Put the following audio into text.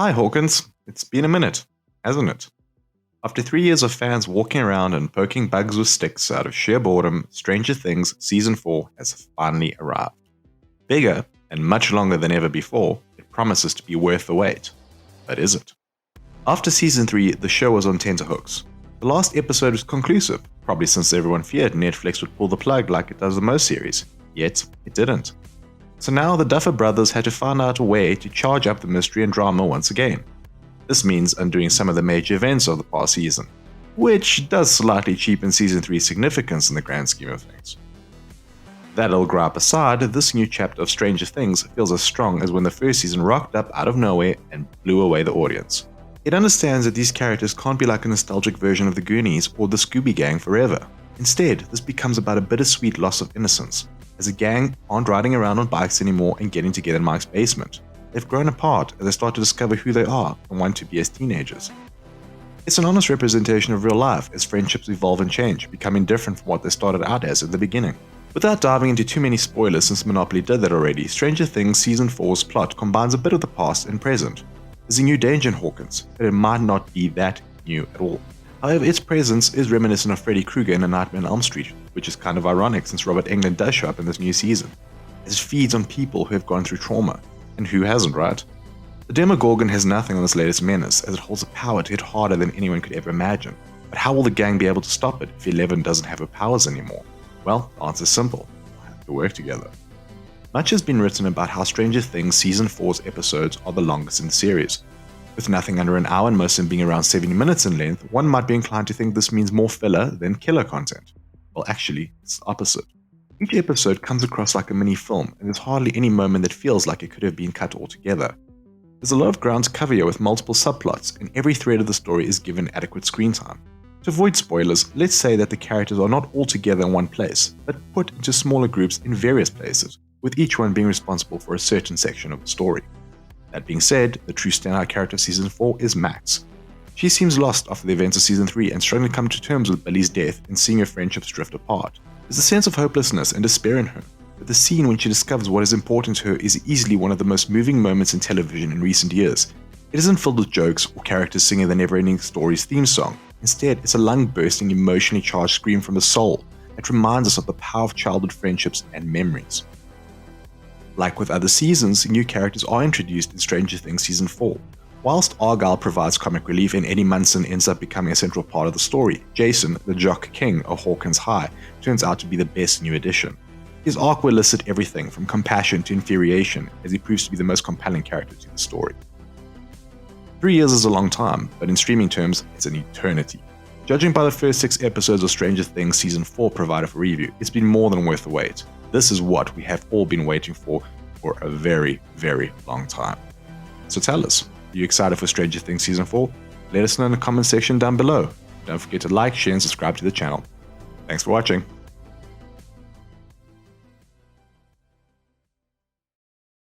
Hi Hawkins, it's been a minute, hasn't it? After 3 years of fans walking around and poking bugs with sticks out of sheer boredom, Stranger Things Season 4 has finally arrived. Bigger and much longer than ever before, it promises to be worth the wait. But is it? After Season 3, the show was on tenterhooks. The last episode was conclusive, probably since everyone feared Netflix would pull the plug like it does with most series, yet it didn't. So now the Duffer Brothers had to find out a way to charge up the mystery and drama once again. This means undoing some of the major events of the past season, which does slightly cheapen Season 3's significance in the grand scheme of things. That little gripe aside, this new chapter of Stranger Things feels as strong as when the first season rocked up out of nowhere and blew away the audience. It understands that these characters can't be like a nostalgic version of the Goonies or the Scooby Gang forever. Instead, this becomes about a bittersweet loss of innocence, as a gang aren't riding around on bikes anymore and getting together in Mike's basement. They've grown apart as they start to discover who they are and want to be as teenagers. It's an honest representation of real life as friendships evolve and change, becoming different from what they started out as at the beginning. Without diving into too many spoilers since Monopoly did that already, Stranger Things Season 4's plot combines a bit of the past and present. There's a new danger in Hawkins, but it might not be that new at all. However, its presence is reminiscent of Freddy Krueger in A Nightmare on Elm Street, which is kind of ironic since Robert Englund does show up in this new season, as it feeds on people who have gone through trauma. And who hasn't, right? The Demogorgon has nothing on this latest menace, as it holds the power to hit harder than anyone could ever imagine. But how will the gang be able to stop it if Eleven doesn't have her powers anymore? Well, the answer's simple. They'll have to work together. Much has been written about how Stranger Things Season 4's episodes are the longest in the series. With nothing under an hour and most of them being around 70 minutes in length, one might be inclined to think this means more filler than killer content. Well, actually, it's the opposite. Each episode comes across like a mini film, and there's hardly any moment that feels like it could have been cut altogether. There's a lot of ground to cover here with multiple subplots, and every thread of the story is given adequate screen time. To avoid spoilers, let's say that the characters are not all together in one place, but put into smaller groups in various places, with each one being responsible for a certain section of the story. That being said, the true standout character of Season 4 is Max. She seems lost after the events of Season 3 and struggling to come to terms with Billy's death and seeing her friendships drift apart. There's a sense of hopelessness and despair in her, but the scene when she discovers what is important to her is easily one of the most moving moments in television in recent years. It isn't filled with jokes or characters singing the never-ending story's theme song. Instead, it's a lung-bursting, emotionally charged scream from the soul that reminds us of the power of childhood friendships and memories. Like with other seasons, new characters are introduced in Stranger Things Season 4. Whilst Argyle provides comic relief and Eddie Munson ends up becoming a central part of the story, Jason, the jock king of Hawkins High, turns out to be the best new addition. His arc will elicit everything from compassion to infuriation, as he proves to be the most compelling character to the story. 3 years is a long time, but in streaming terms, it's an eternity. Judging by the first 6 episodes of Stranger Things Season 4 provided for review, it's been more than worth the wait. This is what we have all been waiting for a very, very long time. So tell us, are you excited for Stranger Things Season 4? Let us know in the comment section down below. Don't forget to like, share, and subscribe to the channel. Thanks for watching.